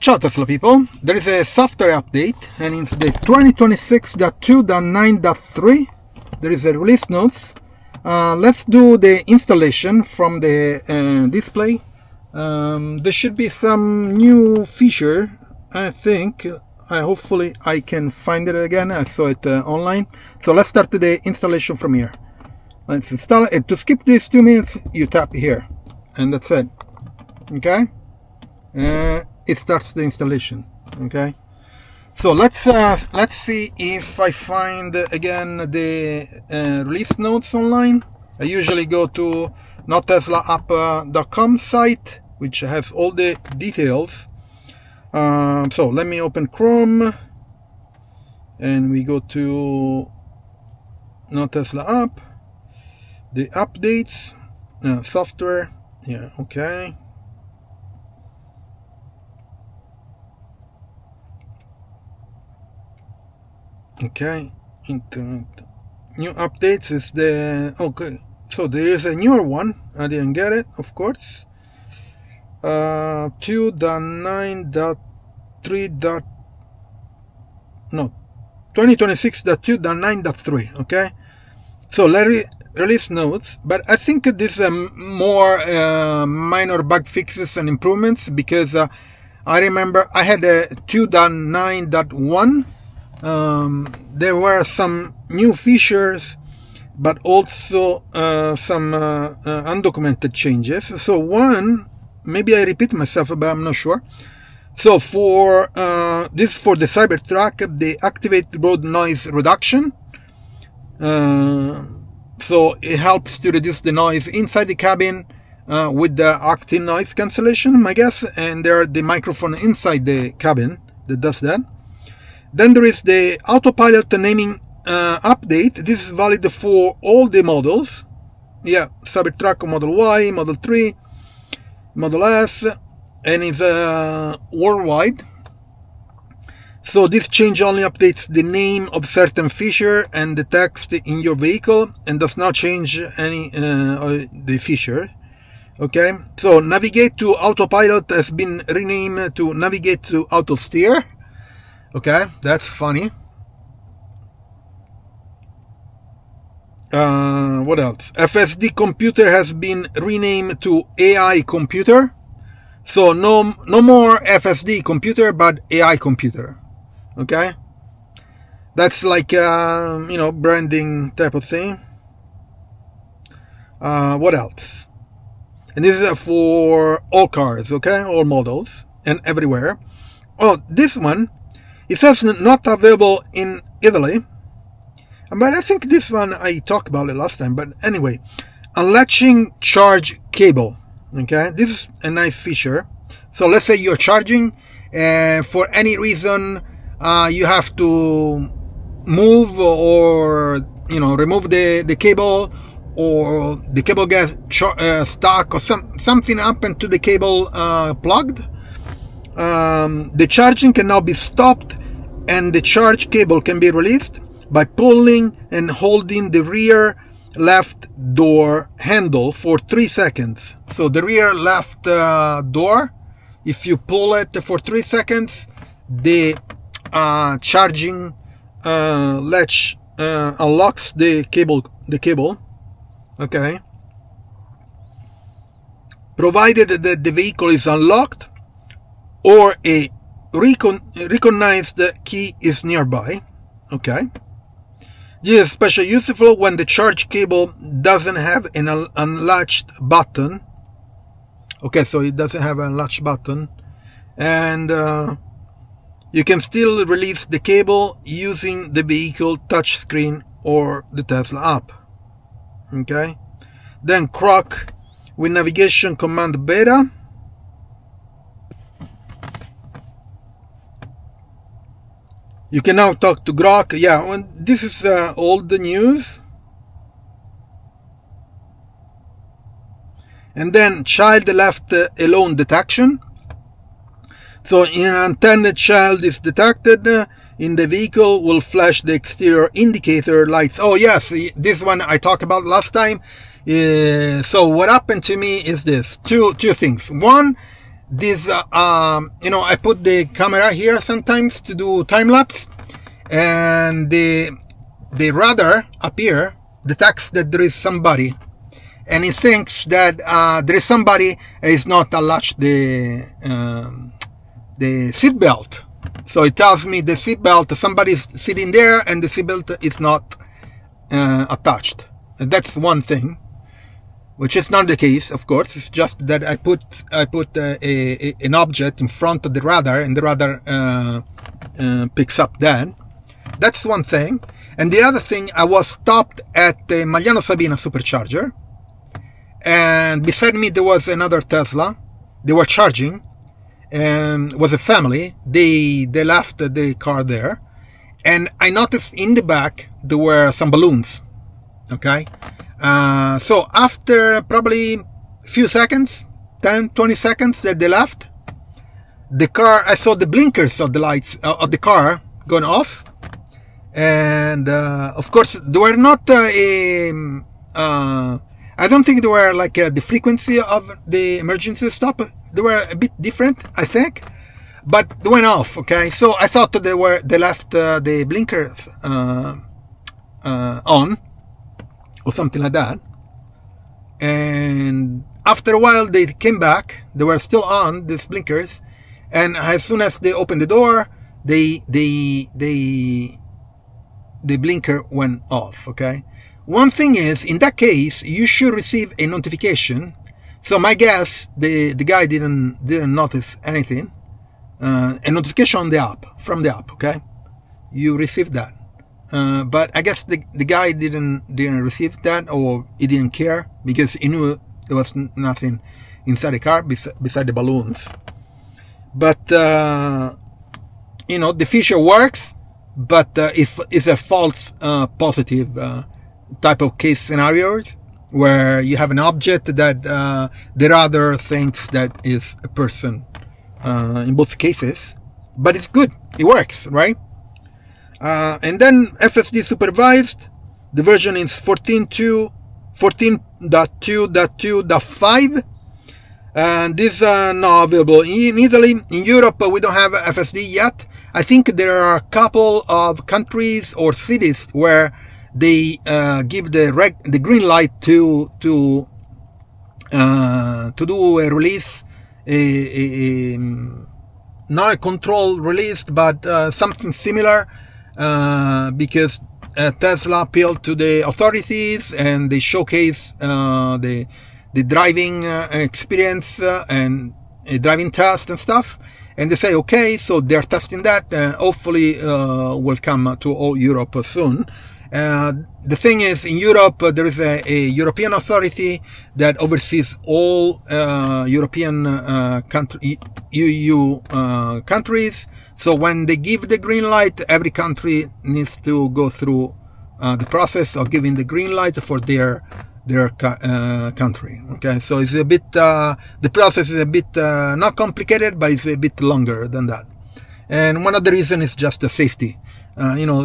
Ciao Tesla people, there is a software update and it's the 2026.2.9.3. There is a release notes. Let's do the installation from the display. There should be some new feature, I think. Hopefully I can find it again. I saw it online. So let's start the installation from here. Let's install it. To skip these 2 minutes, you tap here and that's it. Okay? It starts the installation. Okay, so let's see if I find again the release notes online. I usually go to notteslaapp.com site, which has all the details. So let me open Chrome and we go to Not Tesla app, the updates, software. Yeah, okay. Okay, internet new updates is the okay. So there is a newer one. I didn't get it, of course. 2.9.3. No, 2026.2.9.3. Okay, so release notes, but I think this is more minor bug fixes and improvements because I remember I had a 2.9.1. There were some new features, but also some undocumented changes. So one, maybe I repeat myself, but I'm not sure. So for this, for the Cybertruck, they activate road noise reduction. So it helps to reduce the noise inside the cabin with the active noise cancellation, I guess. And there are the microphone inside the cabin that does that. Then there is the autopilot naming update. This is valid for all the models. Yeah, Cybertruck Model Y, Model 3, Model S, and it's worldwide. So this change only updates the name of certain feature and the text in your vehicle and does not change any the feature. Okay, so navigate to autopilot has been renamed to navigate to auto steer. Okay, that's funny. What else? FSD computer has been renamed to AI computer. So no more FSD computer, but AI computer. Okay, that's like branding type of thing. What else? And this is for all cars. Okay, all models and everywhere. Oh, this one. It says not available in Italy, but I think this one I talked about it last time. But anyway, unlatching charge cable. Okay, this is a nice feature. So let's say you're charging, for any reason you have to move or remove the cable, or the cable gets stuck, or something happened to the cable plugged. The charging can now be stopped and the charge cable can be released by pulling and holding the rear left door handle for 3 seconds. So the rear left door, if you pull it for 3 seconds, the charging latch unlocks the cable. Okay, provided that the vehicle is unlocked or a recognized key is nearby. Okay, this is especially useful when the charge cable doesn't have an unlatched button. Okay, so it doesn't have an unlatched button, and you can still release the cable using the vehicle touchscreen or the Tesla app. Okay, then Frunk with navigation command beta. You can now talk to Grok. Yeah, well, this is old news. And then child left alone detection. So an unattended child is detected in the vehicle, will flash the exterior indicator lights. Oh yes, this one I talked about last time. So what happened to me is this. Two things. One, this, I put the camera here sometimes to do time lapse, and the radar up here detects that there is somebody, and it thinks that there is somebody is not attached the seat belt. So it tells me the seat belt, somebody's sitting there, and the seat belt is not attached. And that's one thing, which is not the case, of course. It's just that I put an object in front of the radar, and the radar picks up that. That's one thing. And the other thing, I was stopped at the Magliano Sabina supercharger, and beside me there was another Tesla. They were charging, and it was a family. They left the car there, and I noticed in the back there were some balloons. Okay, so after probably a few seconds, 10-20 seconds that they left the car, I saw the blinkers of the lights of the car going off, and of course they were not I don't think they were like the frequency of the emergency stop. They were a bit different, I think, but they went off. Okay, so I thought they left the blinkers on or something like that, and after a while they came back. They were still on these blinkers, and as soon as they opened the door, the blinker went off. Okay, one thing is, in that case you should receive a notification. So my guess, the guy didn't notice anything. A notification on the app, from the app. Okay, you received that. But I guess the guy didn't receive that, or he didn't care, because he knew there was nothing inside the car beside the balloons. But the feature works, but if it's a false positive type of case scenarios where you have an object that the radar thinks that is a person in both cases, but it's good, it works, right? And then FSD supervised, the version is 14.2.2.5, and these are not available in Italy. In Europe, we don't have FSD yet. I think there are a couple of countries or cities where they give the green light to do a release, not a control release, but something similar. Because Tesla appealed to the authorities, and they showcase the driving experience and a driving test and stuff, and they say okay, so they're testing that. Hopefully will come to all Europe soon. The thing is, in Europe there is a European authority that oversees all European EU countries. So when they give the green light, every country needs to go through the process of giving the green light for their country. Okay, so it's a bit the process is a bit not complicated, but it's a bit longer than that. And one of the reasons is just the safety.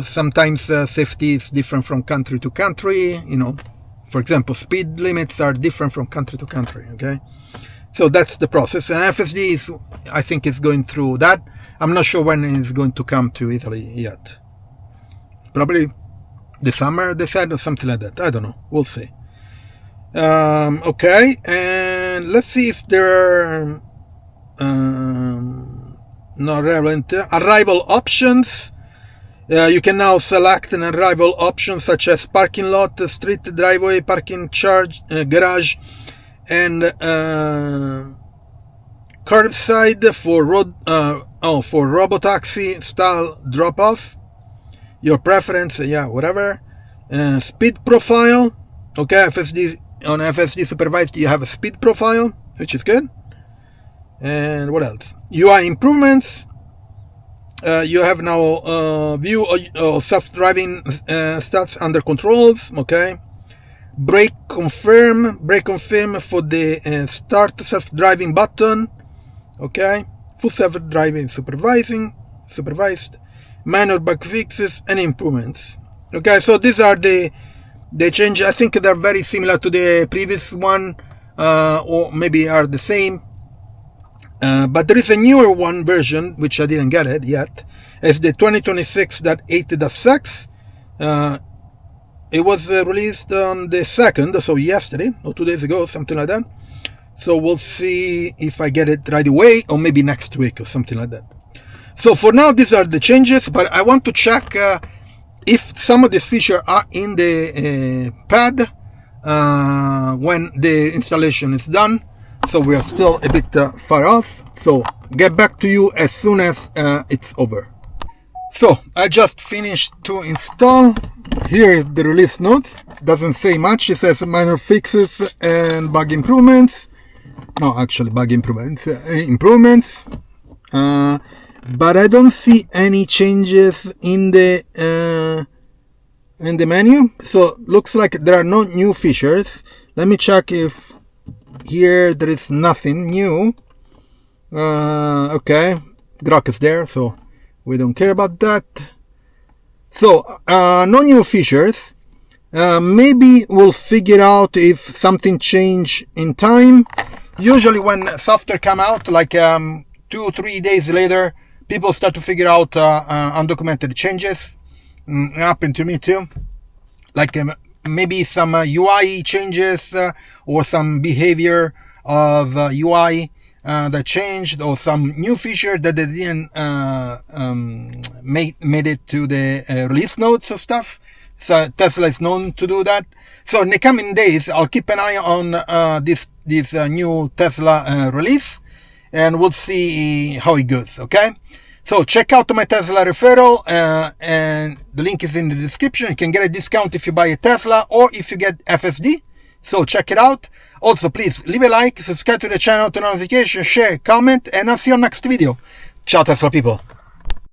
Sometimes safety is different from country to country. For example, speed limits are different from country to country. Okay, so that's the process. And FSD I think it's going through that. I'm not sure when it's going to come to Italy yet. Probably the summer, they said, or something like that. I don't know. We'll see. Okay, and let's see if there are not relevant arrival options. You can now select an arrival option such as parking lot, street, driveway, parking charge, garage, and curbside for for robotaxi style drop off. Your preference, whatever. Speed profile. Okay, on FSD supervised you have a speed profile, which is good. And what else? UI improvements. You have now view self-driving stats under controls. Okay. Brake confirm for the start self-driving button. Okay. Full self-driving supervised. Minor bug fixes and improvements. Okay, so these are the changes. I think they're very similar to the previous one, or maybe are the same. But there is a newer one version, which I didn't get it yet. It's the 2026.8.6. It was released on the 2nd, so yesterday, or 2 days ago, something like that. So we'll see if I get it right away, or maybe next week, or something like that. So for now, these are the changes, but I want to check if some of these features are in the pad when the installation is done. So we are still a bit far off. So get back to you as soon as it's over. So I just finished to install. Here is the release notes. Doesn't say much. It says minor fixes and bug improvements. No, actually bug improvements. But I don't see any changes in the menu. So looks like there are no new features. Let me check if here there is nothing new. Okay, Grok is there, so we don't care about that. So no new features. Maybe we'll figure out if something changed in time. Usually when software come out, like 2-3 days later, people start to figure out undocumented changes. Happened to me too. Like maybe some UI changes or some behavior of UI that changed, or some new feature that they didn't made it to the release notes of stuff. So Tesla is known to do that. So in the coming days, I'll keep an eye on this new Tesla release, and we'll see how it goes. Okay. So check out my Tesla referral, and the link is in the description. You can get a discount if you buy a Tesla or if you get FSD. So check it out. Also, please leave a like, subscribe to the channel, turn on notifications, share, comment, and I'll see you on next video. Ciao, Tesla people.